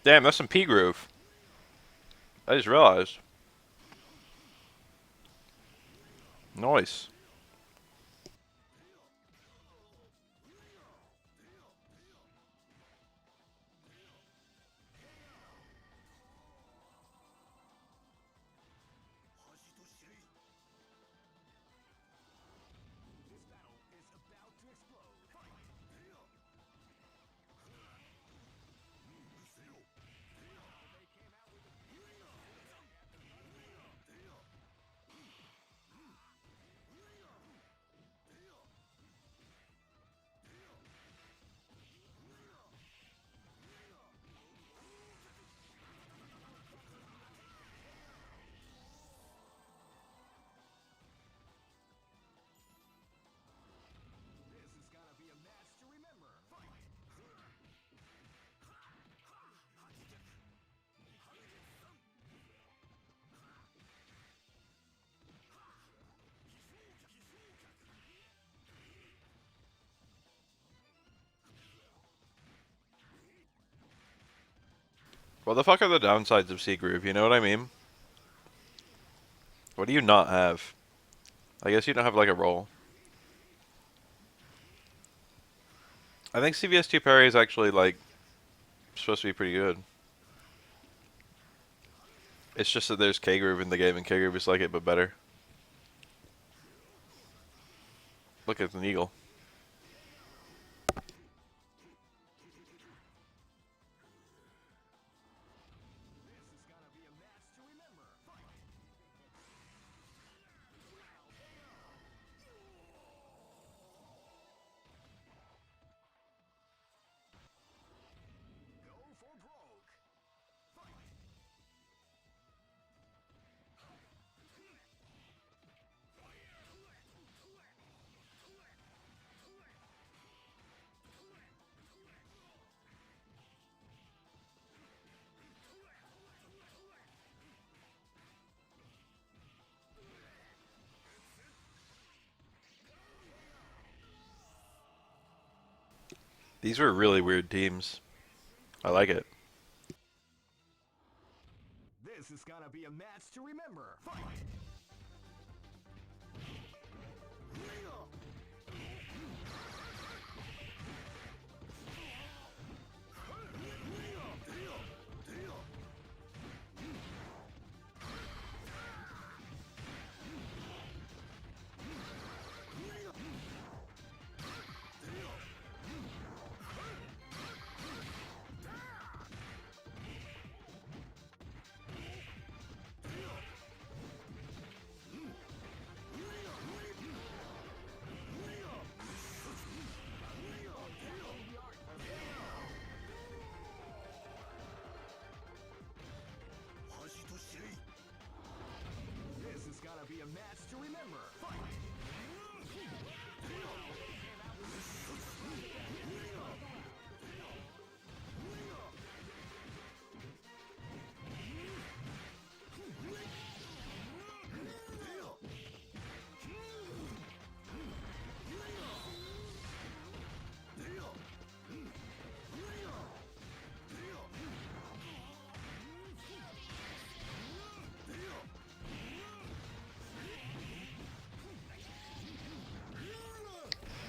Damn, that's some P groove. I just realized. Nice. What the fuck are the downsides of C groove? You know what I mean? What do you not have? I guess you don't have like a roll. I think CVS2 parry is actually like supposed to be pretty good. It's just that there's K groove in the game, and K groove is like it but better. Look, it's an eagle. These were really weird teams. I like it. This is gonna be a match to remember. Fight! This is gonna be a match to remember. Fight!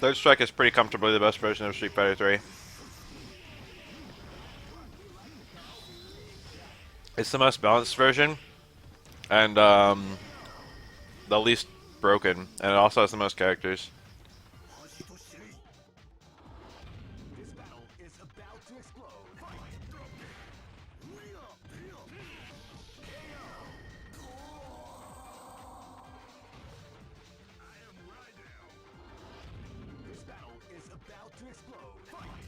Third Strike is pretty comfortably the best version of Street Fighter 3. It's the most balanced version, and the least broken, and it also has the most characters. This battle is about to explode. Fight! This battle is about to explode. Fight!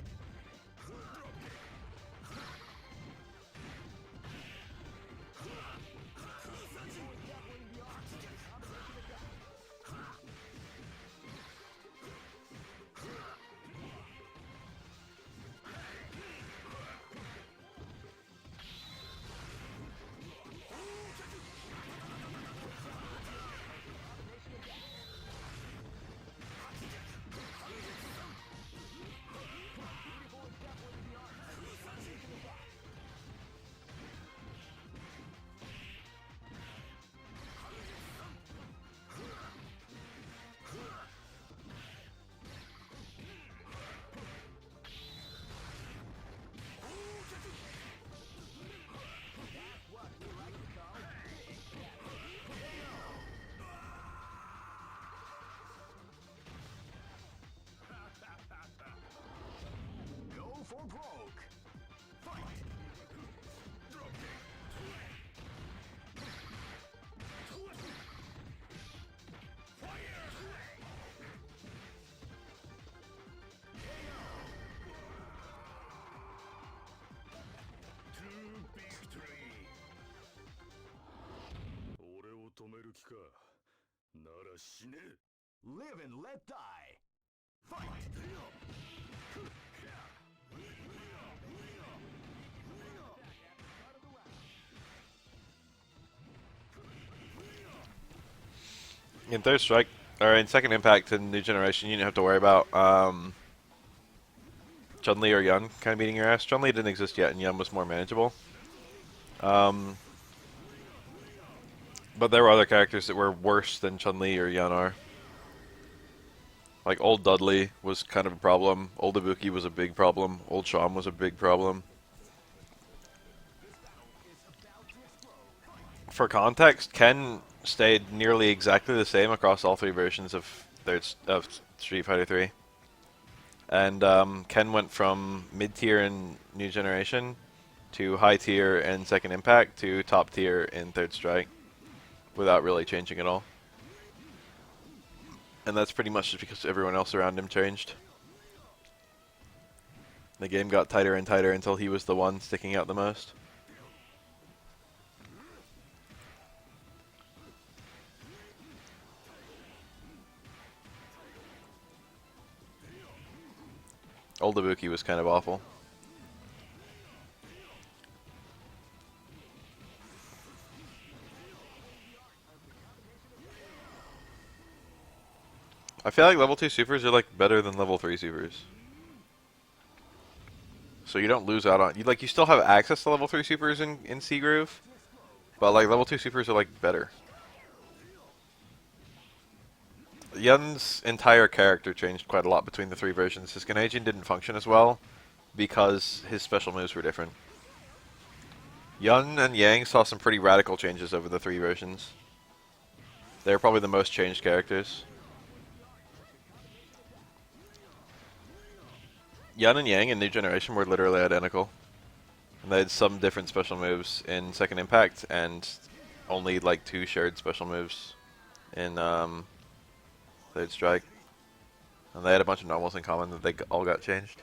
Live and let die. Fight! In Third Strike, or in Second Impact in New Generation, you didn't have to worry about Chun-Li or Yun kind of beating your ass. Chun-Li didn't exist yet, and Yun was more manageable. Um, but there were other characters that were worse than Chun-Li or Yun are. Like Old Dudley was kind of a problem. Old Ibuki was a big problem. Old Sham was a big problem. For context, Ken stayed nearly exactly the same across all three versions of Street Fighter 3. And Ken went from mid-tier in New Generation to high tier in Second Impact to top tier in Third Strike without really changing at all. And that's pretty much just because everyone else around him changed. The game got tighter and tighter until he was the one sticking out the most. Old Ibuki was kind of awful. I feel like level 2 supers are like better than level 3 supers. So you don't lose out on you still have access to level 3 supers in C Groove, but like level 2 supers are like better. Yun's entire character changed quite a lot between the three versions. His Ganajin didn't function as well because his special moves were different. Yun and Yang saw some pretty radical changes over the three versions. They're probably the most changed characters. Yun and Yang in New Generation were literally identical. And they had some different special moves in Second Impact and only like 2 shared special moves in Third Strike. And they had a bunch of normals in common that they all got changed.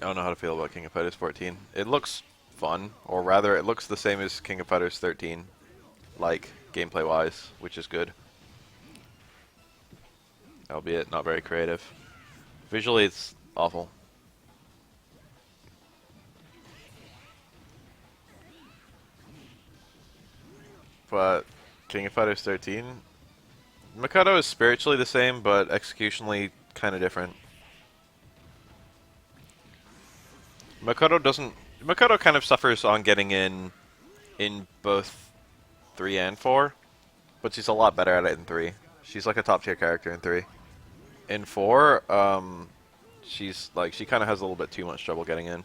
I don't know how to feel about King of Fighters 14. It looks fun, or rather it looks the same as King of Fighters 13, like gameplay-wise, which is good. Albeit not very creative. Visually it's awful. But King of Fighters 13, Makoto is spiritually the same, but executionally kind of different. Makoto kind of suffers on getting in both 3 and 4, but she's a lot better at it in 3. She's like a top tier character in 3. In 4, she's like she kind of has a little bit too much trouble getting in.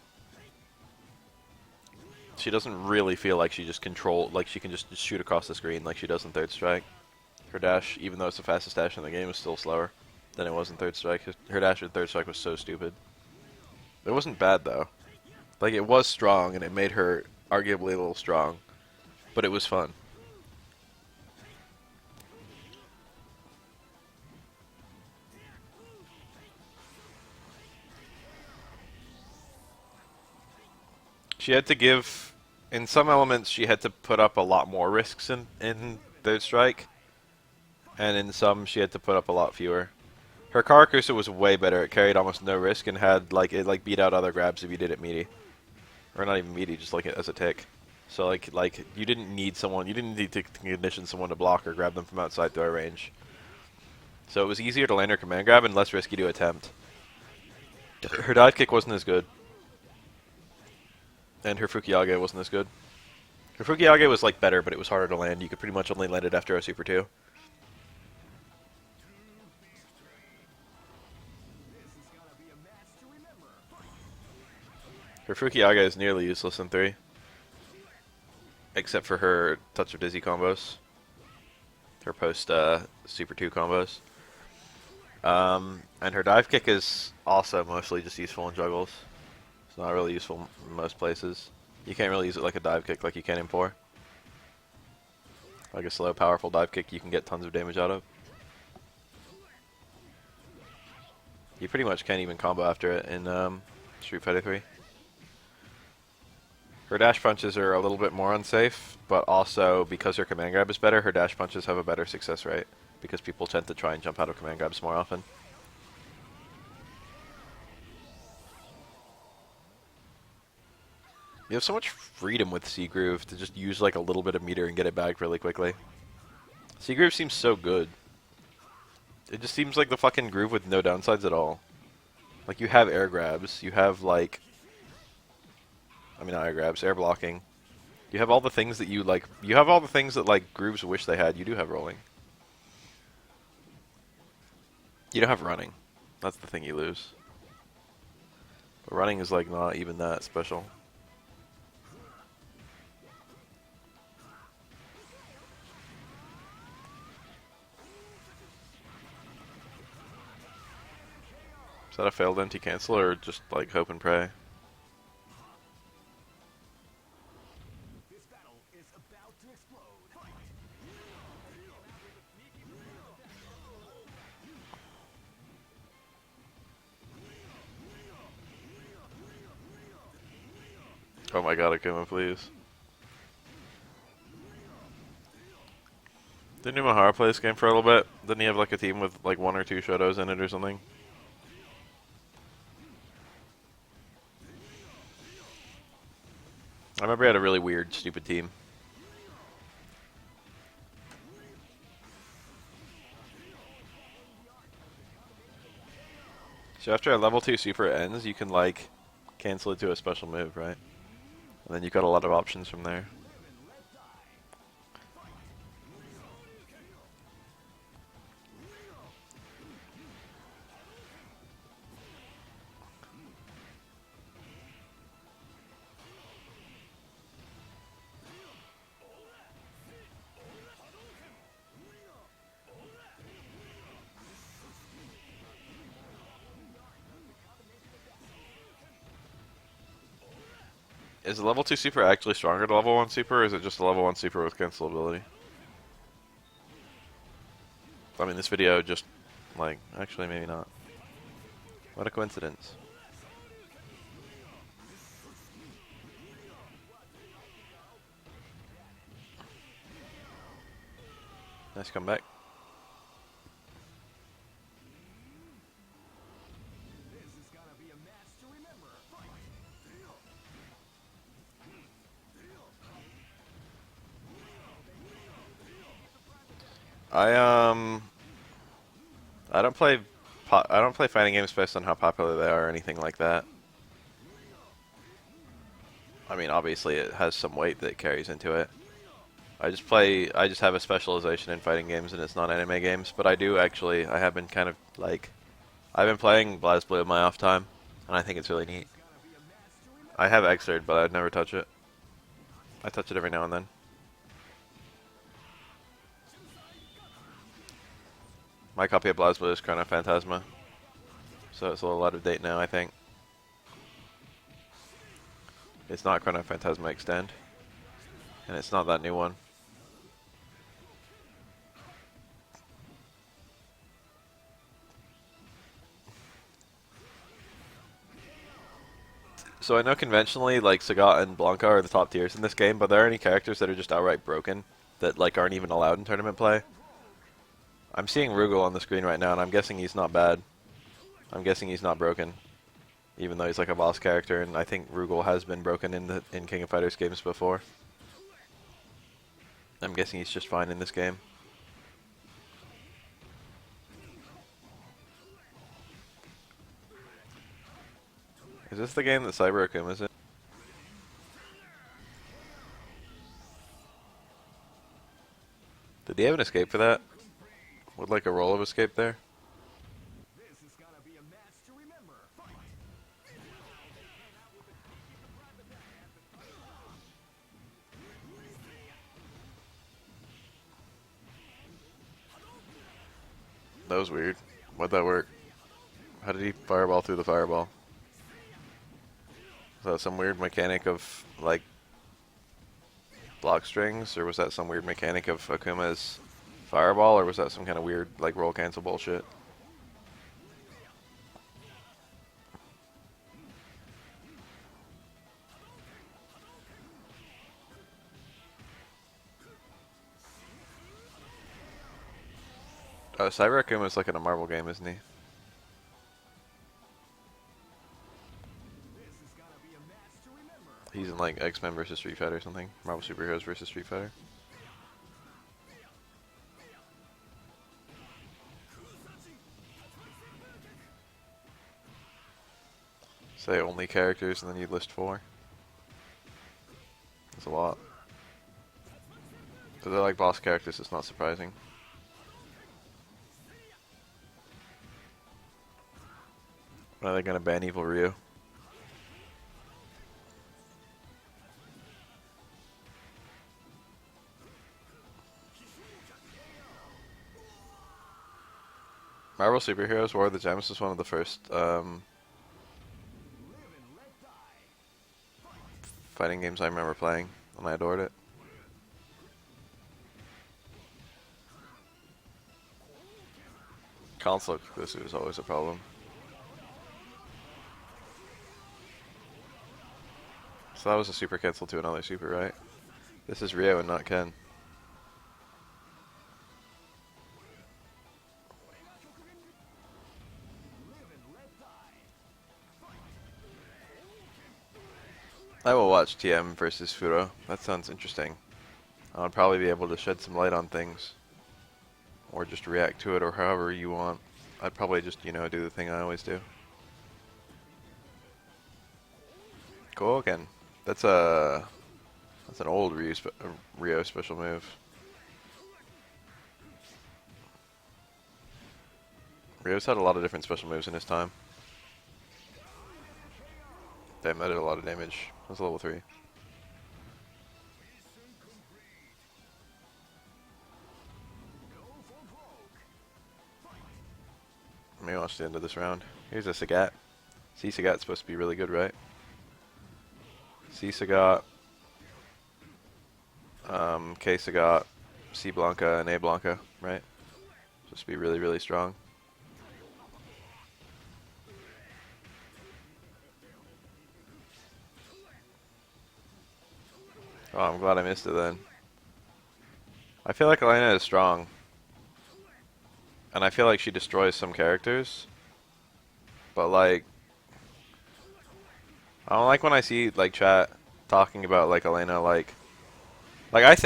She doesn't really feel like she can just shoot across the screen like she does in Third Strike. Her dash, even though it's the fastest dash in the game, is still slower than it was in Third Strike. Her dash in Third Strike was so stupid. It wasn't bad though. Like it was strong and it made her arguably a little strong, but it was fun. She had to give, in some elements, she had to put up a lot more risks in Third Strike, and in some, she had to put up a lot fewer. Her Karakusa was way better. It carried almost no risk and had it beat out other grabs if you did it meaty, or not even meaty, just like as a tick. So like you didn't need to condition someone to block or grab them from outside throw range. So it was easier to land her command grab and less risky to attempt. Her dive kick wasn't as good. And her Fukiage wasn't as good. Her Fukiage was like better, but it was harder to land. You could pretty much only land it after a Super 2. Her Fukiage is nearly useless in 3. Except for her Touch of Dizzy combos. Her post Super 2 combos. And her dive kick is also mostly just useful in juggles. It's not really useful in most places. You can't really use it like a dive kick like you can in 4. Like a slow, powerful dive kick you can get tons of damage out of. You pretty much can't even combo after it in Street Fighter 3. Her dash punches are a little bit more unsafe, but also because her command grab is better, her dash punches have a better success rate because people tend to try and jump out of command grabs more often. You have so much freedom with C-Groove to just use like a little bit of meter and get it back really quickly. C-Groove seems so good. It just seems like the fucking groove with no downsides at all. Like, you have air grabs, you have like... I mean, not air grabs, air blocking. You have all the things that you like... You have all the things that like grooves wish they had. You do have rolling. You don't have running. That's the thing you lose. But running is like not even that special. Is that a failed anti-cancel or just like hope and pray? This battle is about to explode. Fight! Oh my god, Akuma, please. Didn't Umahara play this game for a little bit? Didn't he have like a team with like 1 or 2 Shotos in it or something? I remember he had a really weird, stupid team. So after a level 2 super ends, you can like cancel it to a special move, right? And then you've got a lot of options from there. Is the level 2 super actually stronger than level 1 super, or is it just a level 1 super with cancel ability? I mean, this video just, like, actually maybe not. What a coincidence. Nice comeback. This is gonna be a match to remember. Fight! I don't play I don't play fighting games based on how popular they are or anything like that. I mean, obviously it has some weight that carries into it. I just have a specialization in fighting games and it's not anime games, but I have been kind of like, I've been playing BlazBlue in my off time, and I think it's really neat. I have Xrd, but I'd never touch it. I touch it every now and then. My copy of BlazBlue is Chrono Phantasma, so it's a little out of date now, I think. It's not Chrono Phantasma Extend, and it's not that new one. So I know conventionally, like, Sagat and Blanca are the top tiers in this game, but there are any characters that are just outright broken that, like, aren't even allowed in tournament play? I'm seeing Rugal on the screen right now, and I'm guessing he's not bad. I'm guessing he's not broken, even though he's like a boss character, and I think Rugal has been broken in King of Fighters games before. I'm guessing he's just fine in this game. Is this the game that Cyber Akuma's in? Did he have an escape for that? Would like a roll of escape there? This is gonna be a match to remember. Fight! That was weird. Why'd that work? How did he fireball through the fireball? Was that some weird mechanic of, like, block strings? Or was that some weird mechanic of Akuma's fireball? Or was that some kind of weird, like, roll cancel bullshit? Cyber was like in a Marvel game, isn't he? This is gonna be a match to remember. He's in like X-Men versus Street Fighter or something. Marvel Superheroes versus Street Fighter. Say only characters and then you list 4. That's a lot. But they're like boss characters, it's not surprising. When are they gonna ban Evil Ryu? Marvel Superheroes War of the Gems was one of the first fighting games I remember playing, and I adored it. Console exclusive is always a problem. So that was a super cancel to another super, right? This is Ryo and not Ken. I will watch TM versus Furo. That sounds interesting. I would probably be able to shed some light on things. Or just react to it or however you want. I'd probably just, you know, do the thing I always do. Cool again. That's an old Ryo special move. Ryo's had a lot of different special moves in his time. Damn, that did a lot of damage. That's level 3. Let me watch the end of this round. Here's a Sagat. C Sagat's supposed to be really good, right? C Sagat, K Sagat, C Blanca, and A Blanca, right? Supposed to be really, really strong. Oh, I'm glad I missed it then. I feel like Elena is strong. And I feel like she destroys some characters. But like, I don't like when I see like chat talking about like Elena like I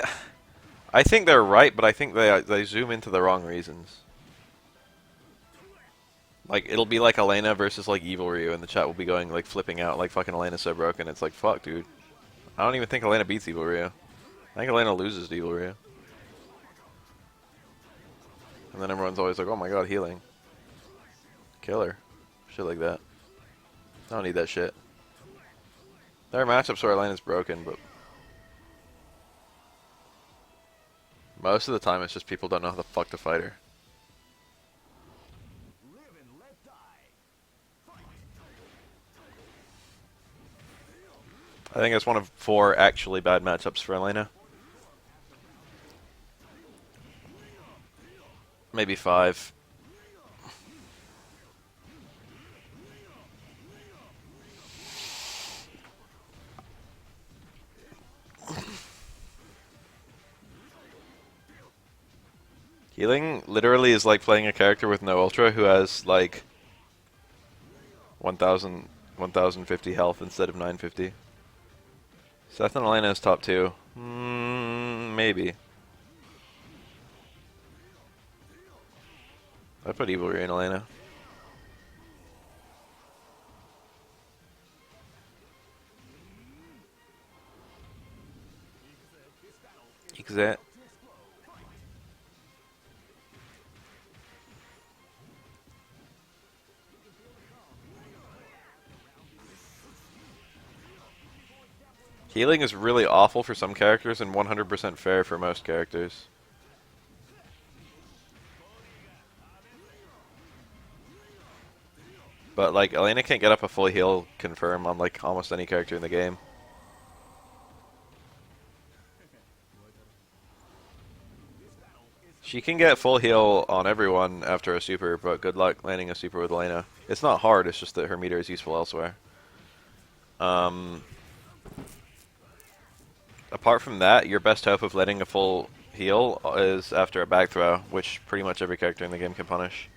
think they're right, but I think they zoom into the wrong reasons. Like it'll be like Elena versus like Evil Ryu, and the chat will be going like flipping out like fucking Elena's so broken. It's like fuck, dude. I don't even think Elena beats Evil Ryu. I think Elena loses to Evil Ryu. And then everyone's always like, oh my god, healing. Killer. Shit like that. I don't need that shit. There are matchups where Elena's broken, but most of the time it's just people don't know how the fuck to fight her. I think it's one of 4 actually bad matchups for Elena. Maybe 5. Healing literally is like playing a character with no ultra who has like 1050 health instead of 950. Seth and Elena is top 2. Maybe. I put Evil Ryu in Elena. Exit. Healing is really awful for some characters and 100% fair for most characters. But like Elena can't get up a full heal confirm on like almost any character in the game. She can get full heal on everyone after a super, but good luck landing a super with Elena. It's not hard, it's just that her meter is useful elsewhere. Apart from that, your best hope of letting a full heal is after a back throw, which pretty much every character in the game can punish.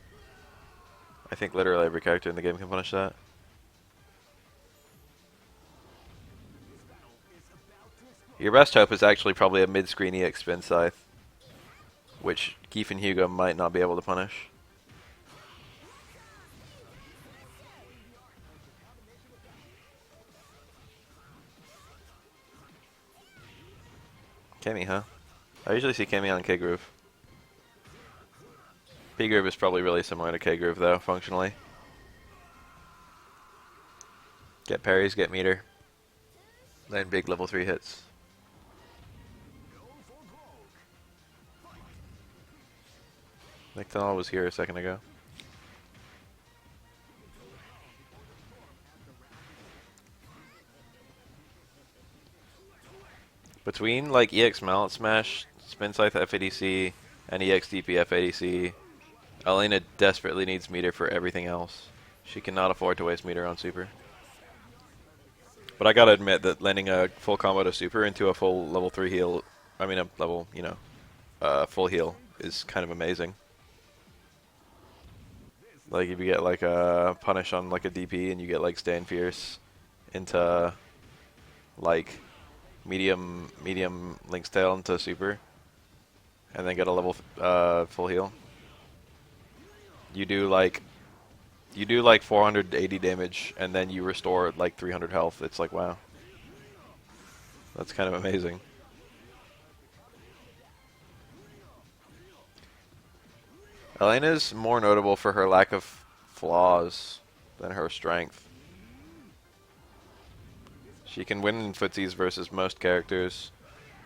I think literally every character in the game can punish that. Your best hope is actually probably a mid-screen EX spin scythe, which Keith and Hugo might not be able to punish. Kemi, huh? I usually see Kemi on K-Groove. P-Groove is probably really similar to K-Groove, though, functionally. Get parries, get meter. Then big level 3 hits. McDonald was here a second ago. Between like EX Mallet Smash, Spin Scythe FADC, and EX DP FADC, Elena desperately needs meter for everything else. She cannot afford to waste meter on super. But I gotta admit that landing a full combo to super into a full level 3 heal, I mean a level, full heal is kind of amazing. Like if you get like a punish on like a DP and you get like Stand Fierce into like medium Link's Tail into super, and then get a level full heal. You do like 480 damage, and then you restore like 300 health. It's like wow, that's kind of amazing. Elena's more notable for her lack of flaws than her strength. She can win in footsies versus most characters.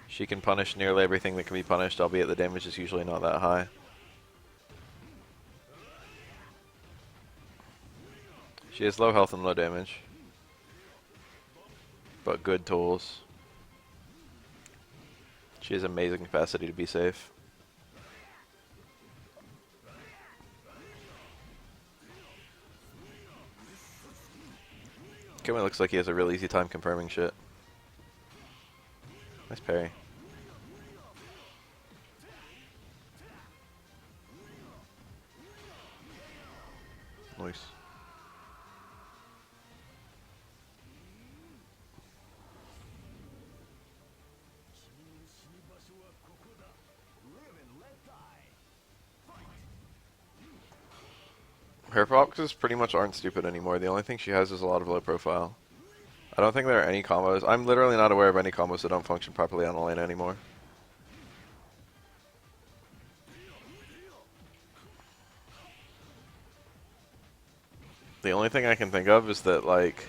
She can punish nearly everything that can be punished, albeit the damage is usually not that high. She has low health and low damage, but good tools. She has amazing capacity to be safe. Kemi looks like he has a real easy time confirming shit. Nice parry. Nice. Her boxes pretty much aren't stupid anymore. The only thing she has is a lot of low profile. I don't think there are any combos. I'm literally not aware of any combos that don't function properly on Elena anymore. The only thing I can think of is that like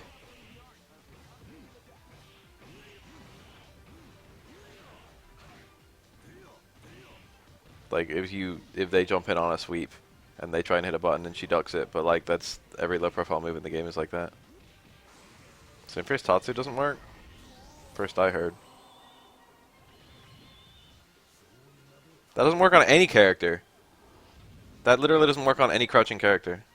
if they jump in on a sweep and they try and hit a button and she ducks it, but like that's every low profile move in the game is like that. So first Tatsu doesn't work? First I heard. That doesn't work on any character. That literally doesn't work on any crouching character.